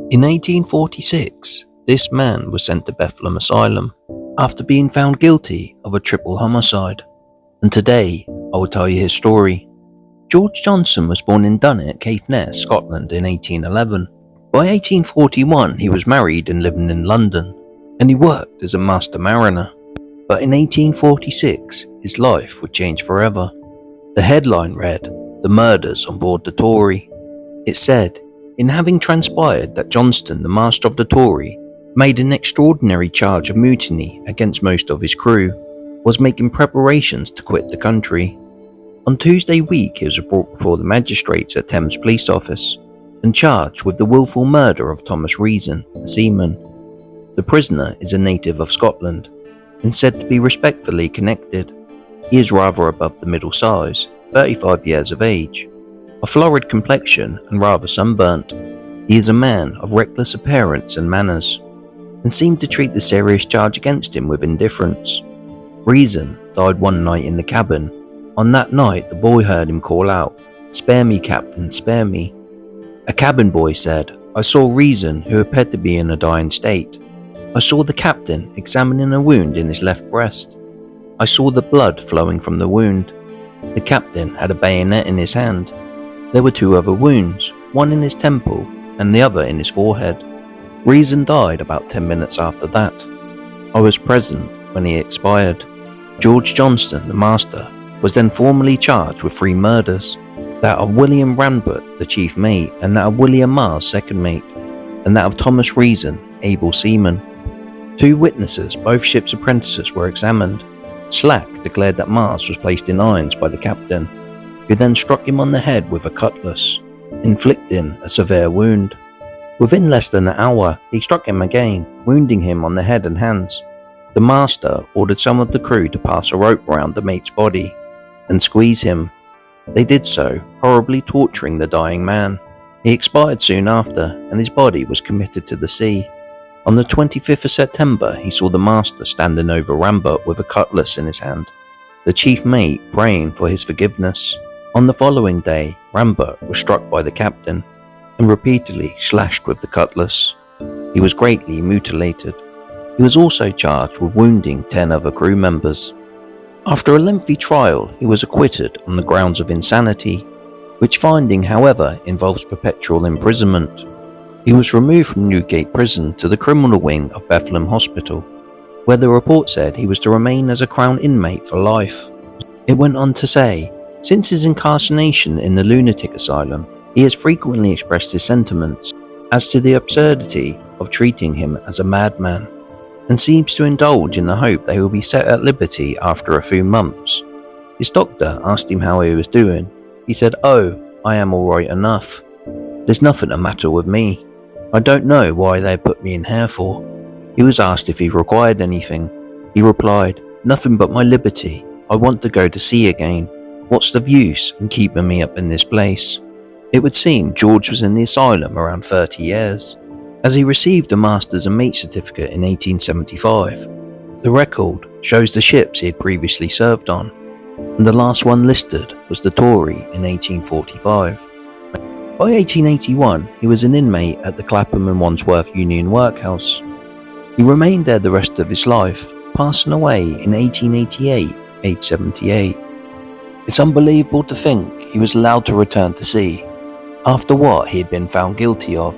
In 1846, this man was sent to Bethlehem Asylum after being found guilty of a triple homicide. And today, I will tell you his story. George Johnson was born in Dunnet, Caithness, Scotland in 1811. By 1841, he was married and living in London, and he worked as a master mariner. But in 1846, his life would change forever. The headline read, "The Murders on Board the Tory." It said, in having transpired that Johnston, the master of the Tory, made an extraordinary charge of mutiny against most of his crew, was making preparations to quit the country. On Tuesday week, he was brought before the magistrates at Thames Police Office and charged with the willful murder of Thomas Reason, a seaman. The prisoner is a native of Scotland and said to be respectfully connected. He is rather above the middle size, 35 years of age, a florid complexion and rather sunburnt. He is a man of reckless appearance and manners, and seemed to treat the serious charge against him with indifference. Reason died one night in the cabin. On that night, the boy heard him call out, "Spare me, Captain, spare me." A cabin boy said, "I saw Reason, who appeared to be in a dying state. I saw the captain examining a wound in his left breast. I saw the blood flowing from the wound. The captain had a bayonet in his hand. There were two other wounds, one in his temple and the other in his forehead. Reason died about 10 minutes after that. I was present when he expired." George Johnston, the master, was then formally charged with 3 murders, that of William Rambert, the chief mate, and that of William Mars, second mate, and that of Thomas Reason, able seaman. 2 witnesses, both ship's apprentices, were examined. Slack declared that Mars was placed in irons by the captain, who then struck him on the head with a cutlass, inflicting a severe wound. Within less than an hour, he struck him again, wounding him on the head and hands. The master ordered some of the crew to pass a rope around the mate's body and squeeze him. They did so, horribly torturing the dying man. He expired soon after, and his body was committed to the sea. On the 25th of September, he saw the master standing over Rambert with a cutlass in his hand, the chief mate praying for his forgiveness. On the following day, Rambert was struck by the captain and repeatedly slashed with the cutlass. He was greatly mutilated. He was also charged with wounding 10 other crew members. After a lengthy trial, he was acquitted on the grounds of insanity, which finding, however, involves perpetual imprisonment. He was removed from Newgate Prison to the criminal wing of Bethlehem Hospital, where the report said he was to remain as a Crown inmate for life. It went on to say, since his incarceration in the lunatic asylum, he has frequently expressed his sentiments as to the absurdity of treating him as a madman, and seems to indulge in the hope that he will be set at liberty after a few months. His doctor asked him how he was doing. He said, "Oh, I am all right enough. There's nothing the matter with me. I don't know why they put me in here for." He was asked if he required anything. He replied, "Nothing but my liberty. I want to go to sea again. What's the use in keeping me up in this place?" It would seem George was in the asylum around 30 years, as he received a Master's and Mate certificate in 1875. The record shows the ships he had previously served on, and the last one listed was the Tory in 1845. By 1881, he was an inmate at the Clapham and Wandsworth Union Workhouse. He remained there the rest of his life, passing away in 1888, aged 78. It's unbelievable to think he was allowed to return to sea after what he had been found guilty of.